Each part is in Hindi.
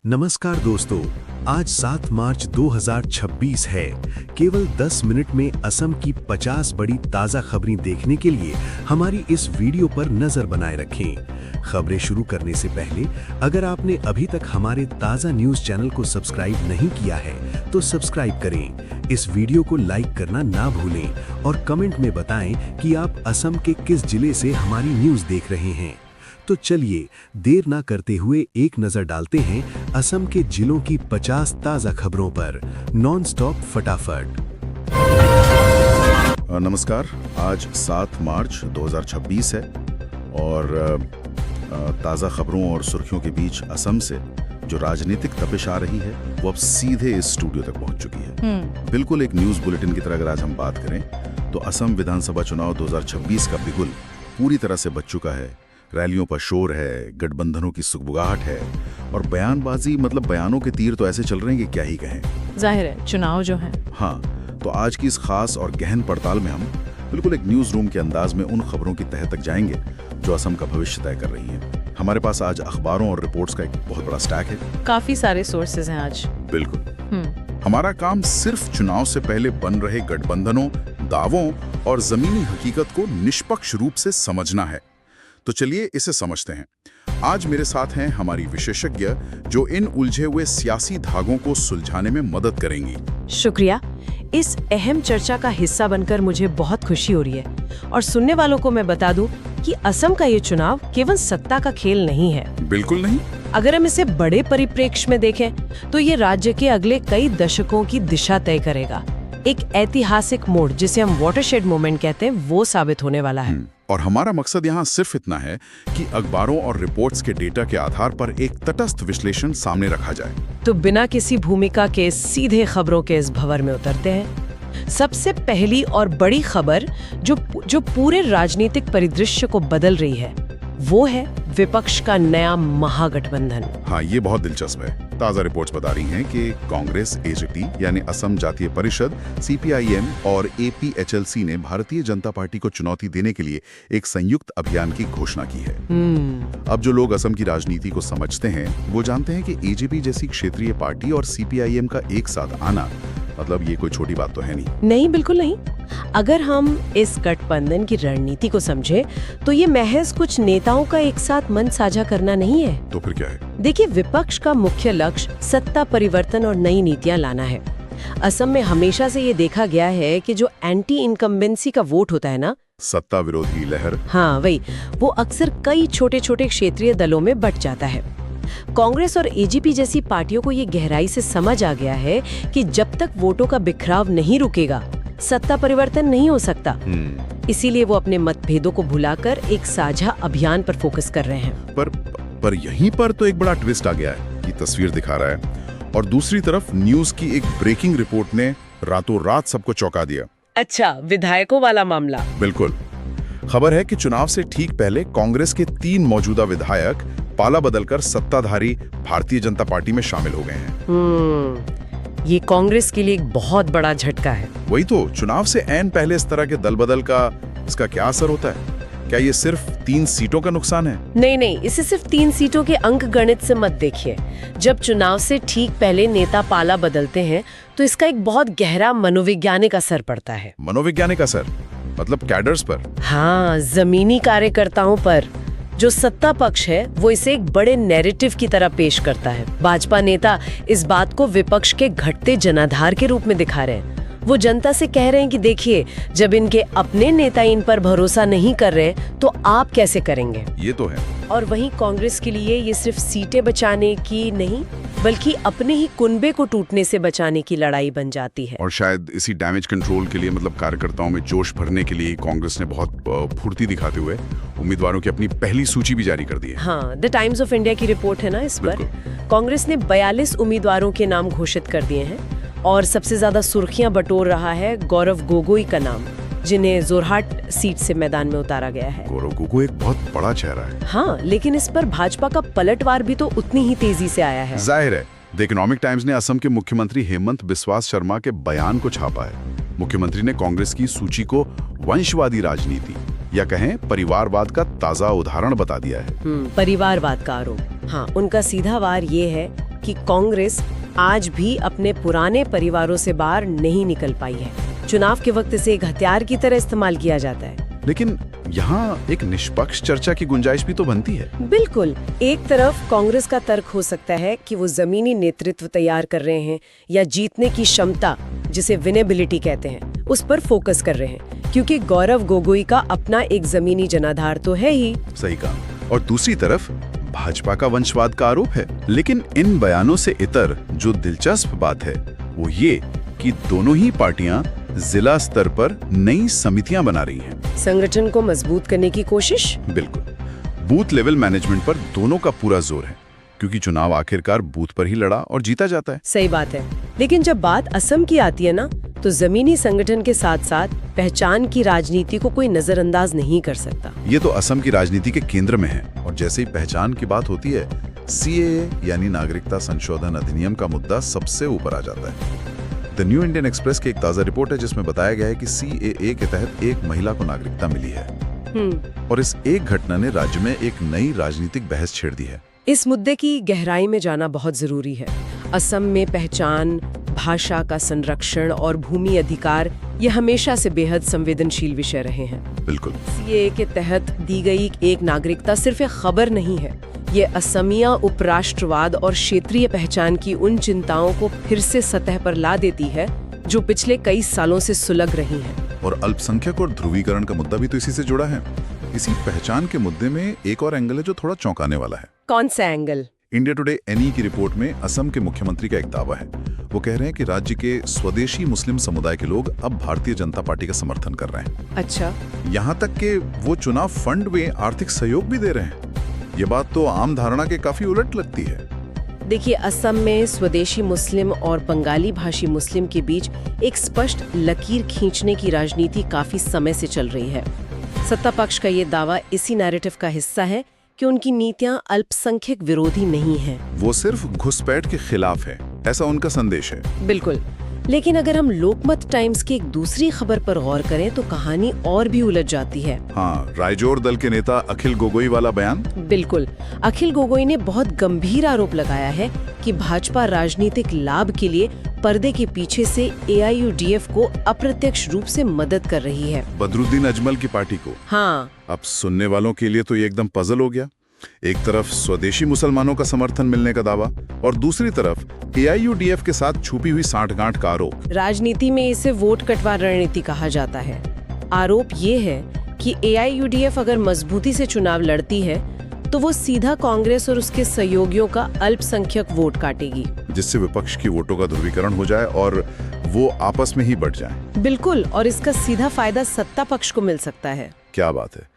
नमस्कार दोस्तों, आज 7 मार्च 2026 है। केवल 10 मिनट में असम की 50 बड़ी ताज़ा खबरें देखने के लिए हमारी इस वीडियो पर नजर बनाए रखें। खबरें शुरू करने से पहले अगर आपने अभी तक हमारे ताज़ा न्यूज़ चैनल को सब्सक्राइब नहीं किया है तो सब्सक्राइब करें। इस वीडियो को लाइक करना ना भूलें और कमेंट में बताएं कि आप असम के किस जिले से हमारी न्यूज़ देख रहे हैं। तो चलिए देर ना करते हुए एक नजर डालते हैं असम के जिलों की 50 ताजा खबरों पर। नॉन स्टॉप फटाफट। नमस्कार, आज 7 मार्च 2026 है और ताज़ा खबरों और सुर्खियों के बीच असम से जो राजनीतिक तपिश आ रही है वो अब सीधे इस स्टूडियो तक पहुंच चुकी है। बिल्कुल एक न्यूज़ बुलेटिन की तरह अगर आज हम बात करें तो असम विधानसभा चुनाव 2026 का बिगुल पूरी तरह से बज चुका है। रैलियों पर शोर है, गठबंधनों की सुगबुगाहट है और बयानबाजी, मतलब बयानों के तीर तो ऐसे चल रहे हैं कि क्या ही कहें। जाहिर है चुनाव जो है। हाँ, तो आज की इस खास और गहन पड़ताल में हम बिल्कुल एक न्यूज़ रूम के अंदाज में उन खबरों की तह तक जाएंगे जो असम का भविष्य तय कर रही हैं। हमारे पास आज अखबारों और रिपोर्ट्स का एक बहुत बड़ा स्टैक है। काफी सारे सोर्सेज हैं आज। बिल्कुल। हमारा काम सिर्फ चुनाव से पहले बन रहे गठबंधनों, दावों और जमीनी हकीकत को निष्पक्ष रूप से समझना है। तो चलिए इसे समझते हैं। आज मेरे साथ हैं हमारी विशेषज्ञ जो इन उलझे हुए सियासी धागों को सुलझाने में मदद करेंगी। शुक्रिया। इस अहम चर्चा का हिस्सा बनकर मुझे बहुत खुशी हो रही है और सुनने वालों को मैं बता दूं कि असम का ये चुनाव केवल सत्ता का खेल नहीं है। बिल्कुल नहीं। अगर हम इसे बड़े परिप्रेक्ष्य में देखें तो ये राज्य के अगले कई दशकों की दिशा तय करेगा। एक ऐतिहासिक मोड़, जिसे हम वाटरशेड मोमेंट कहते हैं, वो साबित होने वाला है। और हमारा मकसद यहाँ सिर्फ इतना है कि अखबारों और रिपोर्ट्स के डेटा के आधार पर एक तटस्थ विश्लेषण सामने रखा जाए। तो बिना किसी भूमिका के सीधे खबरों के इस भंवर में उतरते हैं। सबसे पहली और बड़ी खबर जो पूरे राजनीतिक परिदृश्य को बदल रही है वो है विपक्ष का नया महागठबंधन। हाँ, ये बहुत दिलचस्प है। ताज़ा रिपोर्ट्स बता रही हैं कि कांग्रेस, एजेपी यानी असम जातीय परिषद, सीपीआईएम और एपीएचएलसी ने भारतीय जनता पार्टी को चुनौती देने के लिए एक संयुक्त अभियान की घोषणा की है। अब जो लोग असम की राजनीति को समझते हैं वो जानते हैं कि एजेपी जैसी क्षेत्रीय पार्टी और सीपीआईएम का एक साथ आना, मतलब ये कोई छोटी बात तो है नहीं। बिल्कुल नहीं। अगर हम इस गठबंधन की रणनीति को समझे तो ये महज कुछ नेताओं का एक साथ मन साझा करना नहीं है। तो फिर क्या है? देखिए, विपक्ष का मुख्य लक्ष्य सत्ता परिवर्तन और नई नीतियां लाना है। असम में हमेशा से ये देखा गया है कि जो एंटी इनकम्बेंसी का वोट होता है ना, सत्ता विरोधी लहर, हाँ वही, वो अक्सर कई छोटे छोटे क्षेत्रीय दलों में बंट जाता है। कांग्रेस और एजीपी जैसी पार्टियों को ये गहराई से समझ आ गया है कि जब तक वोटों का बिखराव नहीं रुकेगा सत्ता परिवर्तन नहीं हो सकता। इसीलिए वो अपने मतभेदों को भुलाकर एक साझा अभियान पर फोकस कर रहे हैं। पर यहीं पर तो एक बड़ा ट्विस्ट आ गया है कि तस्वीर दिखा रहा है और दूसरी तरफ न्यूज़ की एक ब्रेकिंग रिपोर्ट ने रातों रात सबको चौंका दिया। अच्छा, विधायकों वाला मामला। बिल्कुल। खबर है कि चुनाव से ठीक पहले कांग्रेस के 3 मौजूदा विधायक पाला बदलकर सत्ताधारी भारतीय जनता पार्टी में शामिल हो गए हैं। ये कांग्रेस के लिए एक बहुत बड़ा झटका है। वही तो, चुनाव से ऐन पहले इस तरह के दल बदल का इसका क्या असर होता है? क्या ये सिर्फ 3 सीटों का नुकसान है? नहीं, इसे सिर्फ 3 सीटों के अंक गणित से मत देखिए। जब चुनाव से ठीक पहले नेता पाला बदलते हैं तो इसका एक बहुत गहरा मनोवैज्ञानिक असर पड़ता है। मनोवैज्ञानिक असर मतलब कैडर्स पर? हाँ, जमीनी कार्यकर्ताओं पर। जो सत्ता पक्ष है वो इसे एक बड़े नैरेटिव की तरह पेश करता है। भाजपा नेता इस बात को विपक्ष के घटते जनाधार के रूप में दिखा रहे हैं। वो जनता से कह रहे हैं कि देखिए, जब इनके अपने नेता इन पर भरोसा नहीं कर रहे तो आप कैसे करेंगे? ये तो है। और वहीं कांग्रेस के लिए ये सिर्फ सीटें बचाने की नहीं बल्कि अपने ही कुनबे को टूटने से बचाने की लड़ाई बन जाती है। और शायद इसी डैमेज कंट्रोल के लिए, मतलब कार्यकर्ताओं में जोश भरने के लिए कांग्रेस ने बहुत फुर्ती दिखाते हुए उम्मीदवारों की अपनी पहली सूची भी जारी कर दी है। हाँ, द टाइम्स ऑफ इंडिया की रिपोर्ट है ना इस पर। कांग्रेस ने 42 उम्मीदवारों के नाम घोषित कर दिए हैं और सबसे ज्यादा सुर्खियां बटोर रहा है गौरव गोगोई का नाम, जिन्हें जोरहाट सीट से मैदान में उतारा गया है। गौरव गोगोई एक बहुत बड़ा चेहरा है। हाँ, लेकिन इस पर भाजपा का पलटवार भी तो उतनी ही तेजी से आया है। जाहिर है। द इकोनॉमिक टाइम्स ने असम के मुख्यमंत्री हेमंत बिस्वा शर्मा के बयान को छापा है। मुख्यमंत्री ने कांग्रेस की सूची को वंशवादी राजनीति या कहें परिवारवाद का ताजा उदाहरण बता दिया है। परिवारवाद का आरोप। हाँ, उनका सीधा वार ये है कि कांग्रेस आज भी अपने पुराने परिवारों से बाहर नहीं निकल पाई है। चुनाव के वक्त इसे एक हथियार की तरह इस्तेमाल किया जाता है। लेकिन यहाँ एक निष्पक्ष चर्चा की गुंजाइश भी तो बनती है। बिल्कुल। एक तरफ कांग्रेस का तर्क हो सकता है कि वो जमीनी नेतृत्व तैयार कर रहे हैं या जीतने की क्षमता, जिसे विनेबिलिटी कहते हैं, उस पर फोकस कर रहे हैं, क्योंकि गौरव गोगोई का अपना एक जमीनी जनाधार तो है ही। सही कहा। और दूसरी तरफ भाजपा का वंशवाद का आरोप है। लेकिन इन बयानों से इतर जो दिलचस्प बात है वो ये कि दोनों ही पार्टियां जिला स्तर पर नई समितियां बना रही हैं। संगठन को मजबूत करने की कोशिश। बिल्कुल। बूथ लेवल मैनेजमेंट पर दोनों का पूरा जोर है, क्योंकि चुनाव आखिरकार बूथ पर ही लड़ा और जीता जाता है। सही बात है। लेकिन जब बात असम की आती है ना, तो जमीनी संगठन के साथ साथ पहचान की राजनीति को कोई नजरअंदाज नहीं कर सकता। ये तो असम की राजनीति के केंद्र में है। और जैसे ही पहचान की बात होती है, CAA यानी नागरिकता संशोधन अधिनियम का मुद्दा सबसे ऊपर आ जाता है। द न्यू इंडियन एक्सप्रेस की एक ताजा रिपोर्ट है जिसमें बताया गया है कि CAA के तहत एक महिला को नागरिकता मिली है। और इस एक घटना ने राज्य में एक नई राजनीतिक बहस छेड़ दी है। इस मुद्दे की गहराई में जाना बहुत जरूरी है। असम में पहचान, भाषा का संरक्षण और भूमि अधिकार ये हमेशा से बेहद संवेदनशील विषय रहे हैं। बिल्कुल। CAA के तहत दी गई एक नागरिकता सिर्फ एक खबर नहीं है, ये असमिया उपराष्ट्रवाद और क्षेत्रीय पहचान की उन चिंताओं को फिर से सतह पर ला देती है जो पिछले कई सालों से सुलग रही हैं। और अल्पसंख्यक और ध्रुवीकरण का मुद्दा भी तो इसी से जुड़ा है। इसी पहचान के मुद्दे में एक और एंगल है जो थोड़ा चौंकाने वाला है। कौन सा एंगल? इंडिया टुडे NE की रिपोर्ट में असम के मुख्यमंत्री का एक दावा है। वो कह रहे हैं कि राज्य के स्वदेशी मुस्लिम समुदाय के लोग अब भारतीय जनता पार्टी का समर्थन कर रहे हैं। अच्छा। यहाँ तक कि वो चुनाव फंड में आर्थिक सहयोग भी दे रहे हैं। ये बात तो आम धारणा के काफी उलट लगती है। देखिए, असम में स्वदेशी मुस्लिम और बंगाली भाषी मुस्लिम के बीच एक स्पष्ट लकीर खींचने की राजनीति काफी समय से चल रही है। सत्ता पक्ष का ये दावा इसी नैरेटिव का हिस्सा है कि उनकी नीतियां अल्पसंख्यक विरोधी नहीं हैं। वो सिर्फ घुसपैठ के खिलाफ है, ऐसा उनका संदेश है। बिल्कुल। लेकिन अगर हम लोकमत टाइम्स की एक दूसरी खबर पर गौर करें तो कहानी और भी उलझ जाती है। हाँ, रायजोर दल के नेता अखिल गोगोई वाला बयान। बिल्कुल। अखिल गोगोई ने बहुत गंभीर आरोप लगाया है कि भाजपा राजनीतिक लाभ के लिए पर्दे के पीछे से AIUDF को अप्रत्यक्ष रूप से मदद कर रही है। बदरुद्दीन अजमल की पार्टी को। हाँ। अब सुनने वालों के लिए तो ये एकदम पजल हो गया। एक तरफ स्वदेशी मुसलमानों का समर्थन मिलने का दावा और दूसरी तरफ AIUDF के साथ छुपी हुई सांठगांठ का आरोप। राजनीति में इसे वोट कटवा रणनीति कहा जाता है। आरोप ये है कि AIUDF अगर मजबूती से चुनाव लड़ती है तो वो सीधा कांग्रेस और उसके सहयोगियों का अल्पसंख्यक वोट काटेगी, जिससे विपक्ष की वोटों का ध्रुवीकरण हो जाए और वो आपस में ही बढ़ जाएं। बिल्कुल। और इसका सीधा फायदा सत्ता पक्ष को मिल सकता है। क्या बात है।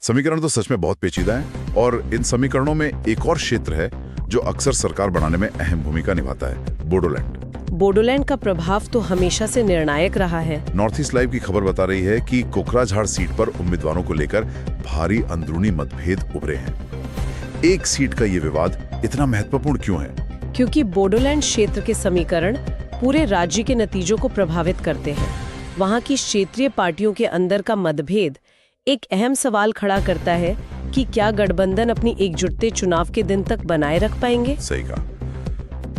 समीकरण तो सच में बहुत पेचीदा है और इन समीकरणों में एक और क्षेत्र है जो अक्सर सरकार बनाने में अहम भूमिका निभाता है, बोडोलैंड। बोडोलैंड का प्रभाव तो हमेशा से निर्णायक रहा है। नॉर्थ ईस्ट लाइव की खबर बता रही है कि कोकराझार सीट पर उम्मीदवारों को लेकर भारी अंदरूनी मतभेद उभरे हैं। एक सीट का ये विवाद इतना महत्वपूर्ण क्यों है? क्योंकि बोडोलैंड क्षेत्र के समीकरण पूरे राज्य के नतीजों को प्रभावित करते हैं। वहाँ की क्षेत्रीय पार्टियों के अंदर का मतभेद एक अहम सवाल खड़ा करता है कि क्या गठबंधन अपनी एकजुटते चुनाव के दिन तक बनाए रख पाएंगे। सही कहा।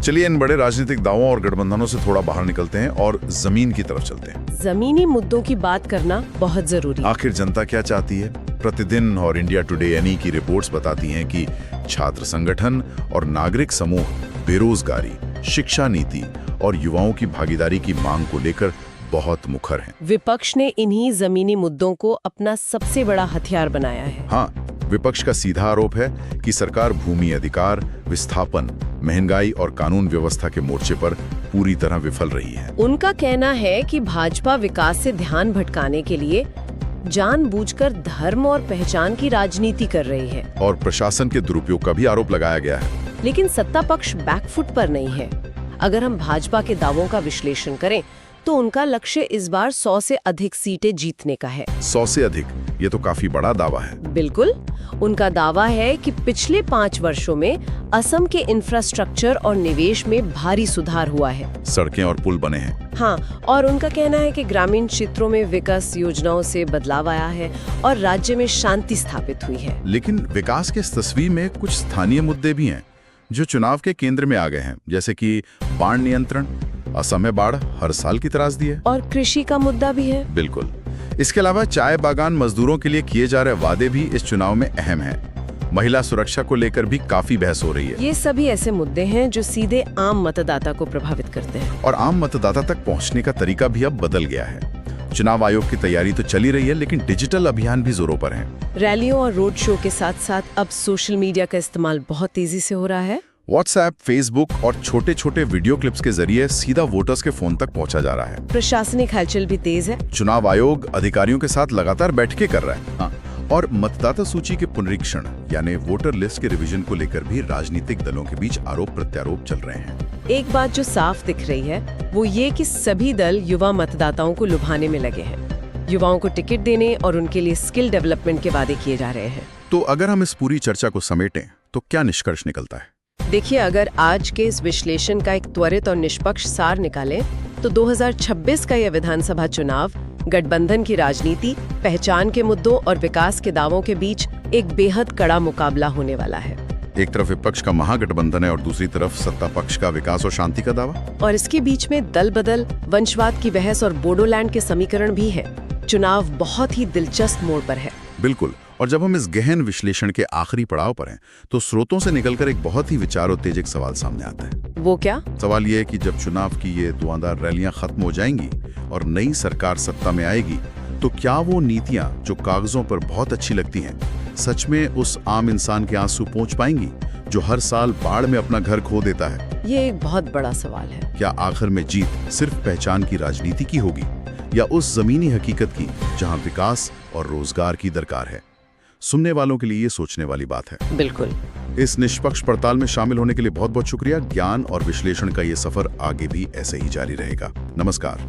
चलिए इन बड़े राजनीतिक दावों और गठबंधनों से थोड़ा बाहर निकलते हैं और जमीन की तरफ चलते हैं। जमीनी मुद्दों की बात करना बहुत जरूरी है। आखिर जनता क्या चाहती है? प्रतिदिन और इंडिया टुडे NE की रिपोर्ट्स बताती हैं कि छात्र संगठन और नागरिक समूह बेरोजगारी, शिक्षा नीति और युवाओं की भागीदारी की मांग को लेकर बहुत मुखर हैं। विपक्ष ने इन्हीं जमीनी मुद्दों को अपना सबसे बड़ा हथियार बनाया है। हाँ, विपक्ष का सीधा आरोप है कि सरकार भूमि अधिकार, विस्थापन, महंगाई और कानून व्यवस्था के मोर्चे पर पूरी तरह विफल रही है। उनका कहना है कि भाजपा विकास से ध्यान भटकाने के लिए जानबूझकर धर्म और पहचान की राजनीति कर रही है। और प्रशासन के दुरुपयोग का भी आरोप लगाया गया है। लेकिन सत्ता पक्ष बैकफुट पर नहीं है। अगर हम भाजपा के दावों का विश्लेषण करें तो उनका लक्ष्य इस बार 100 से अधिक सीटें जीतने का है। 100 से अधिक, ये तो काफी बड़ा दावा है। बिल्कुल। उनका दावा है कि पिछले 5 वर्षों में असम के इंफ्रास्ट्रक्चर और निवेश में भारी सुधार हुआ है। सड़कें और पुल बने हैं। हाँ, और उनका कहना है कि ग्रामीण क्षेत्रों में विकास योजनाओं से बदलाव आया है और राज्य में शांति स्थापित हुई है। लेकिन विकास के इस तस्वीर में कुछ स्थानीय मुद्दे भी हैं जो चुनाव के केंद्र में आ गए हैं, जैसे कि बाढ़ नियंत्रण, असम में बाढ़ हर साल की त्रासदी है। और कृषि का मुद्दा भी है। बिल्कुल। इसके अलावा चाय बागान मजदूरों के लिए किए जा रहे वादे भी इस चुनाव में अहम हैं। महिला सुरक्षा को लेकर भी काफी बहस हो रही है। ये सभी ऐसे मुद्दे हैं जो सीधे आम मतदाता को प्रभावित करते हैं। और आम मतदाता तक पहुंचने का तरीका भी अब बदल गया है। चुनाव आयोग की तैयारी तो चली रही है, लेकिन डिजिटल अभियान भी जोरों पर है। रैलियों और रोड शो के साथ साथ अब सोशल मीडिया का इस्तेमाल बहुत तेजी से हो रहा है। व्हाट्सएप, फेसबुक और छोटे छोटे वीडियो क्लिप्स के जरिए सीधा वोटर्स के फोन तक पहुंचा जा रहा है। प्रशासनिक हलचल भी तेज है। चुनाव आयोग अधिकारियों के साथ लगातार बैठकें कर रहा है। और मतदाता सूची के पुनरीक्षण यानी वोटर लिस्ट के रिवीजन को लेकर भी राजनीतिक दलों के बीच आरोप प्रत्यारोप चल रहे हैं। एक बात जो साफ दिख रही है वो ये कि सभी दल युवा मतदाताओं को लुभाने में लगे हैं। युवाओं को टिकट देने और उनके लिए स्किल डेवलपमेंट के वादे किए जा रहे हैं। तो अगर हम इस पूरी चर्चा को समेटें तो क्या निष्कर्ष निकलता है? देखिए, अगर आज के इस विश्लेषण का एक त्वरित और निष्पक्ष सार निकालें तो 2026 का यह विधानसभा चुनाव गठबंधन की राजनीति, पहचान के मुद्दों और विकास के दावों के बीच एक बेहद कड़ा मुकाबला होने वाला है। एक तरफ विपक्ष का महागठबंधन है और दूसरी तरफ सत्ता पक्ष का विकास और शांति का दावा। और इसके बीच में दल बदल, वंशवाद की बहस और बोडोलैंड के समीकरण भी है। चुनाव बहुत ही दिलचस्प मोड़ पर है। बिल्कुल। और जब हम इस गहन विश्लेषण के आखिरी पड़ाव पर हैं, तो स्रोतों से निकलकर एक बहुत ही विचारोत्तेजक सवाल सामने आता है। वो क्या? सवाल ये है कि जब चुनाव की ये धुआंधार रैलियां खत्म हो जाएंगी और नई सरकार सत्ता में आएगी, तो क्या वो नीतियां जो कागजों पर बहुत अच्छी लगती हैं, सच में उस आम इंसान के आंसू पहुंच पाएंगी जो हर साल बाढ़ में अपना घर खो देता है? ये एक बहुत बड़ा सवाल है। क्या आखिर में जीत सिर्फ पहचान की राजनीति की होगी या उस जमीनी हकीकत की जहां विकास और रोजगार की दरकार है? सुनने वालों के लिए ये सोचने वाली बात है। बिल्कुल। इस निष्पक्ष पड़ताल में शामिल होने के लिए बहुत बहुत शुक्रिया। ज्ञान और विश्लेषण का ये सफर आगे भी ऐसे ही जारी रहेगा। नमस्कार।